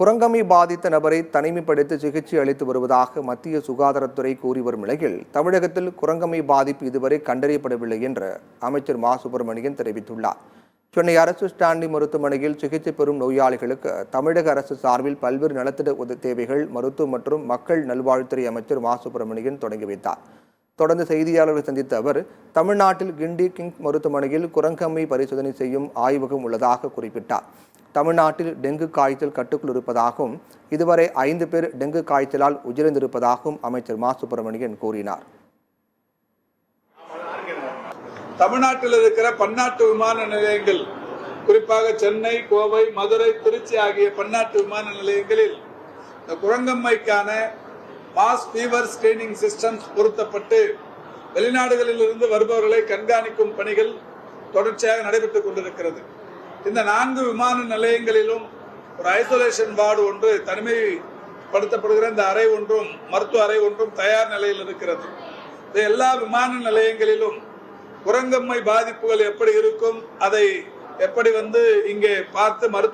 குரங்கம்மை பாதித்த நபரை தனிமைப்படுத்தி சிகிச்சை அளித்து வருவதாக மத்திய சுகாதாரத்துறை கூறி வரும் நிலையில் தமிழகத்தில் குரங்கம்மை பாதிப்பு இதுவரை கண்டறியப்படவில்லை என்று அமைச்சர் மா சுப்பிரமணியன் தெரிவித்துள்ளார். சென்னை அரசு ஸ்டான்லி மருத்துவமனையில் சிகிச்சை பெறும் நோயாளிகளுக்கு தமிழக அரசு சார்பில் பல்வேறு நலத்திட்ட தேவைகள் மருத்துவ மற்றும் மக்கள் நல்வாழ்வுத்துறை அமைச்சர் மா சுப்பிரமணியன் தொடங்கி வைத்தார். தொடர்ந்து செய்தியாளர்களை சந்தித்த அவர், தமிழ்நாட்டில் கிண்டி கிங்ஸ் மருத்துவமனையில் குரங்கம்மை பரிசோதனை செய்யும் ஆய்வகம் உள்ளதாக குறிப்பிட்டார். தமிழ்நாட்டில் டெங்கு காய்ச்சல் கட்டுக்குள் இருப்பதாகவும் இதுவரை 5 பேர் டெங்கு காய்ச்சலால் உயிரிழந்திருப்பதாகவும் அமைச்சர் மா சுப்பிரமணியன் கூறினார். தமிழ்நாட்டில் இருக்கிற பன்னாட்டு விமான நிலையங்கள், குறிப்பாக சென்னை, கோவை, மதுரை, திருச்சி ஆகிய பன்னாட்டு விமான நிலையங்களில் இந்த குரங்கம்மைக்கான மாஸ் ஃபீவர் ஸ்கிரீனிங் சிஸ்டம்ஸ் பொருத்தப்பட்டு வெளிநாடுகளில் இருந்து வருபவர்களை கண்காணிக்கும் பணிகள் தொடர்ச்சியாக நடைபெற்றுக் கொண்டிருக்கிறது. இந்த 4 விமான நிலையங்களிலும் ஒரு ஐசோலேஷன் வார்டு ஒன்று, தனிமைப்படுத்தப்படுகிற இந்த அறை ஒன்றும் மருத்துவ அறை ஒன்றும் தயார் நிலையில் இருக்கிறது. இந்த எல்லா விமான நிலையங்களிலும் குரங்கம்மை பாதிப்புகள் எப்படி இருக்கும், அதை எப்படி இங்கே பார்த்து மருத்துவ